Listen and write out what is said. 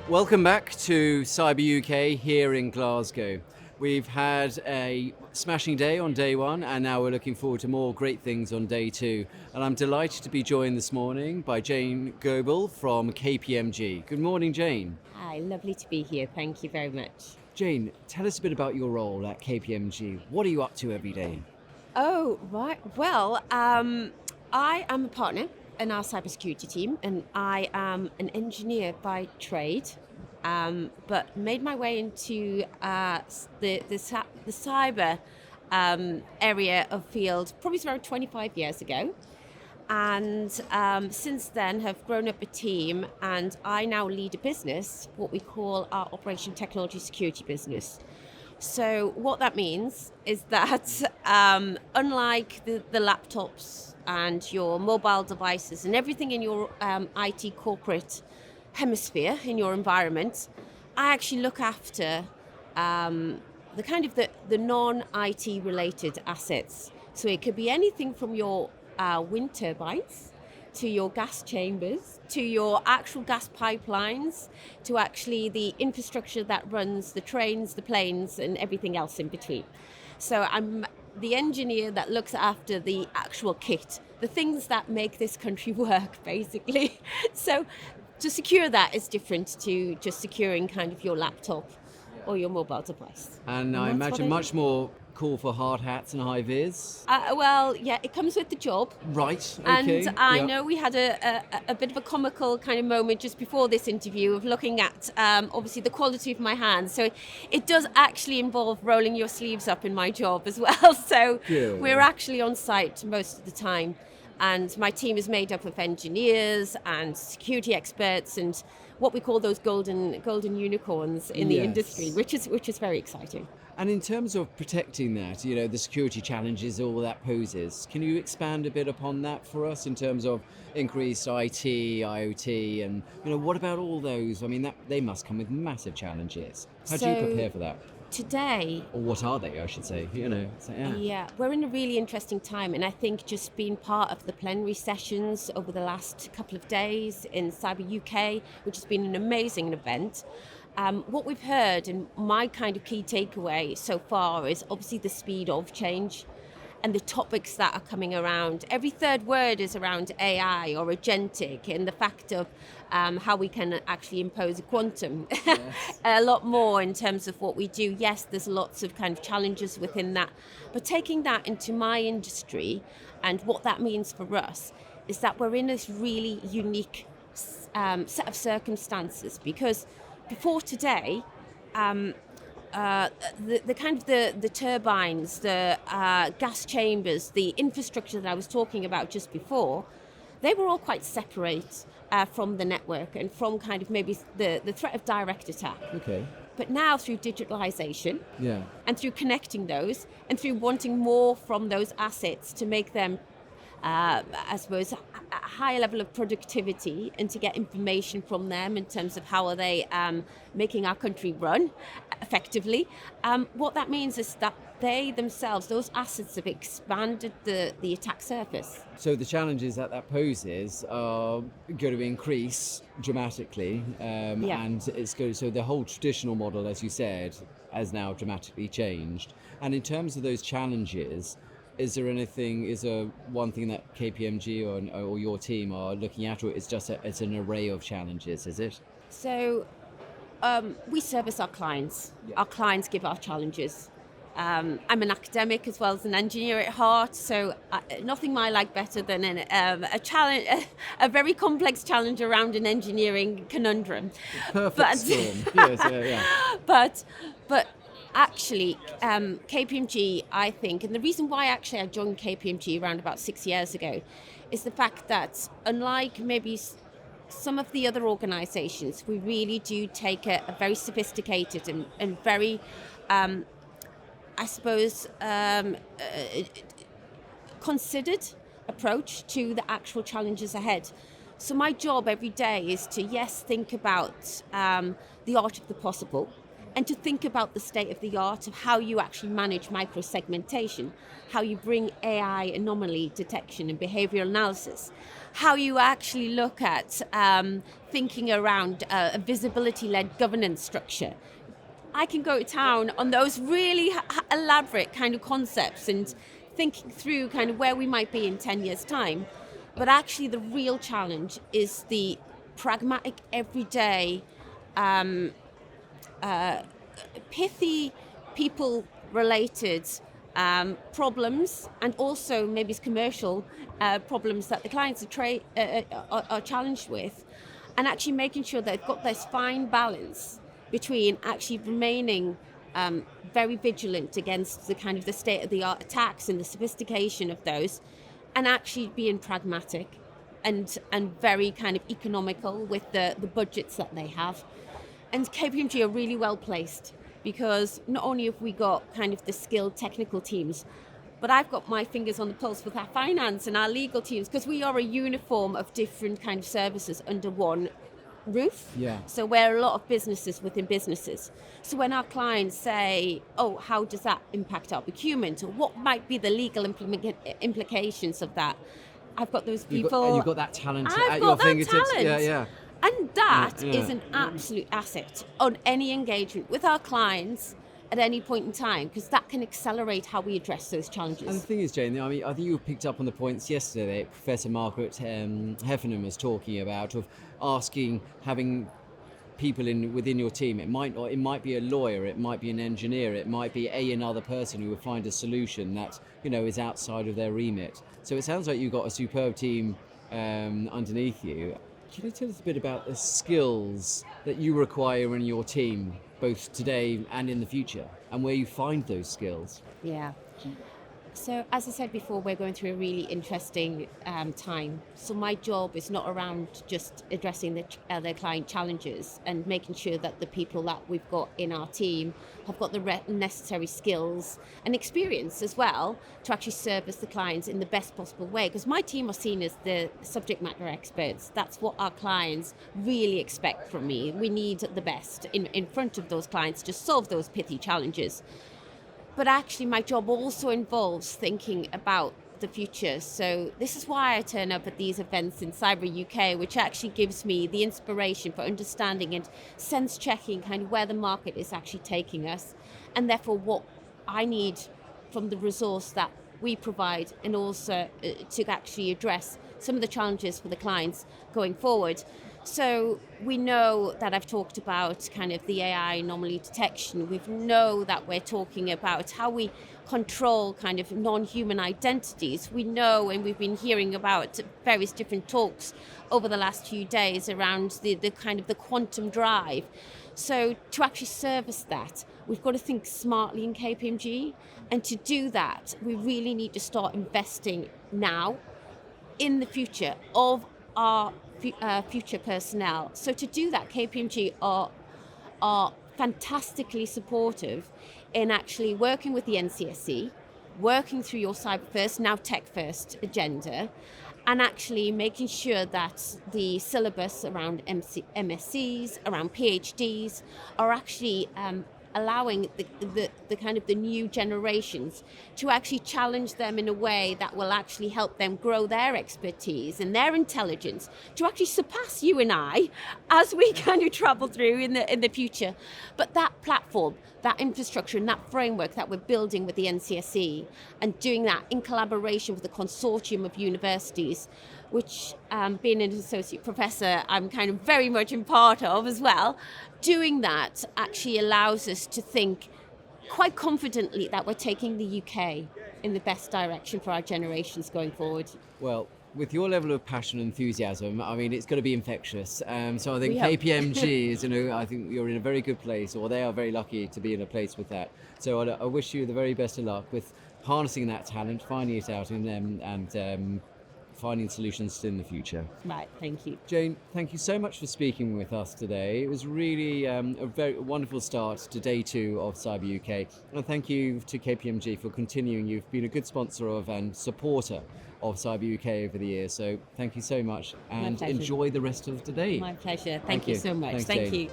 Welcome back to Cyber UK here in Glasgow. We've had a smashing day on day one, and now we're looking forward to more great things on day two. And I'm delighted to be joined this morning by Jayne Goble from KPMG. Good morning, Jayne. Hi, lovely to be here. Thank you very much. Jayne, tell us a bit about your role at KPMG. What are you up to every day? Oh, right. Well, I am a partner in our cybersecurity team, and I am an engineer by trade, but made my way into the cyber area of field probably around 25 years ago. And since then have grown up a team, and I now lead a business, what we call our Operation Technology Security business. So what that means is that unlike the laptops and your mobile devices and everything in your IT corporate hemisphere in your environment, I actually look after the kind of the non-IT related assets. So it could be anything from your wind turbines to your gas chambers, to your actual gas pipelines, to actually the infrastructure that runs the trains, the planes, and everything else in between. So I'm the engineer that looks after the actual kit, the things that make this country work, basically. So to secure that is different to just securing kind of your laptop or your mobile device. And I imagine much more call for hard hats and high vis. Well, yeah, it comes with the job. Right, okay. And I know we had a bit of a comical kind of moment just before this interview of looking at obviously the quality of my hands. So it does actually involve rolling your sleeves up in my job as well. So Good. We're actually on site most of the time. And my team is made up of engineers and security experts and what we call those golden unicorns in the industry, which is very exciting. And in terms of protecting that, the security challenges all that poses, can you expand a bit upon that for us in terms of increased IT, IoT, and what about all those? I mean, they must come with massive challenges. How do you prepare for that? Today, or what are they, I should say, Yeah, we're in a really interesting time, and I think just being part of the plenary sessions over the last couple of days in Cyber UK, which has been an amazing event, what we've heard and my kind of key takeaway so far is obviously the speed of change and the topics that are coming around. Every third word is around AI or agentic, and the fact of how we can actually impose a quantum a lot more in terms of what we do. Yes, there's lots of kind of challenges within that, but taking that into my industry and what that means for us is that we're in this really unique set of circumstances, because before today, the kind of the turbines, the gas chambers, the infrastructure that I was talking about just before, they were all quite separate from the network and from kind of maybe the threat of direct attack. Okay. But now through digitalization and through connecting those and through wanting more from those assets to make them I suppose, a higher level of productivity and to get information from them in terms of how are they making our country run effectively. What that means is that they themselves, those assets, have expanded the attack surface. So the challenges that poses are going to increase dramatically, and it's going. So the whole traditional model, as you said, has now dramatically changed. And in terms of those challenges, is there one thing that KPMG or your team are looking at, or it's an array of challenges, is it? So we service our clients. Yeah. Our clients give our challenges. I'm an academic as well as an engineer at heart, so nothing I like better than a challenge, a very complex challenge around an engineering conundrum. Perfect storm. Yes, yeah. But actually, KPMG, I think, and the reason why actually I joined KPMG around about 6 years ago is the fact that unlike maybe some of the other organisations, we really do take a very sophisticated and very, I suppose, considered approach to the actual challenges ahead. So my job every day is to, think about the art of the possible, and to think about the state of the art of how you actually manage microsegmentation, how you bring AI anomaly detection and behavioral analysis, how you actually look at thinking around a visibility-led governance structure. I can go to town on those really elaborate kind of concepts and thinking through kind of where we might be in 10 years' time. But actually the real challenge is the pragmatic, everyday, pithy, people-related problems, and also maybe commercial problems that the clients are challenged with, and actually making sure they've got this fine balance between actually remaining very vigilant against the kind of the state-of-the-art attacks and the sophistication of those, and actually being pragmatic and very kind of economical with the budgets that they have. And KPMG are really well placed because not only have we got kind of the skilled technical teams, but I've got my fingers on the pulse with our finance and our legal teams, because we are a uniform of different kind of services under one roof. Yeah. So we're a lot of businesses within businesses. So when our clients say, oh, how does that impact our procurement, or what might be the legal implications of that, I've got those people. You've got that talent at your fingertips. Talent. Yeah. And that is an absolute asset on any engagement with our clients at any point in time, because that can accelerate how we address those challenges. And the thing is, Jayne, I mean, I think you picked up on the points yesterday that Professor Margaret Heffernan was talking about, of asking, having people within your team. It might be a lawyer, it might be an engineer, it might be another person who will find a solution that is outside of their remit. So it sounds like you've got a superb team underneath you. Can you tell us a bit about the skills that you require in your team, both today and in the future, and where you find those skills? Yeah. So as I said before, we're going through a really interesting time. So my job is not around just addressing the client challenges and making sure that the people that we've got in our team have got the necessary skills and experience as well to actually service the clients in the best possible way. Because my team are seen as the subject matter experts. That's what our clients really expect from me. We need the best in front of those clients to solve those pithy challenges. But actually my job also involves thinking about the future. So this is why I turn up at these events in CYBERUKTV, which actually gives me the inspiration for understanding and sense checking kind of where the market is actually taking us, and therefore what I need from the resource that we provide, and also to actually address some of the challenges for the clients going forward. So we know that I've talked about kind of the AI anomaly detection. We know that we're talking about how we control kind of non-human identities. We know, and we've been hearing about various different talks over the last few days around the kind of the quantum drive. So to actually service that, we've got to think smartly in KPMG. And to do that, we really need to start investing now in the future of our future personnel. So to do that, KPMG are fantastically supportive in actually working with the NCSC, working through your cyber first, now tech first agenda, and actually making sure that the syllabus around MSCs, around PhDs are actually allowing the kind of the new generations to actually challenge them in a way that will actually help them grow their expertise and their intelligence to actually surpass you and I as we kind of travel through in the future. But that platform, that infrastructure and that framework that we're building with the NCSE, and doing that in collaboration with the consortium of universities, which being an associate professor, I'm kind of very much in part of as well. Doing that actually allows us to think quite confidently that we're taking the UK in the best direction for our generations going forward. Well, with your level of passion and enthusiasm, I mean, it's going to be infectious. So I think KPMG is, I think you're in a very good place, or they are very lucky to be in a place with that. So I wish you the very best of luck with harnessing that talent, finding it out in them, and finding solutions in the future. Right, thank you. Jayne, thank you so much for speaking with us today. It was really a very wonderful start to day 2 of CYBERUKTV. And thank you to KPMG for continuing. You've been a good sponsor of and supporter of CYBERUKTV over the years. So thank you so much, and enjoy the rest of the day. My pleasure. Thank you so much. Thanks, thank Jayne. you.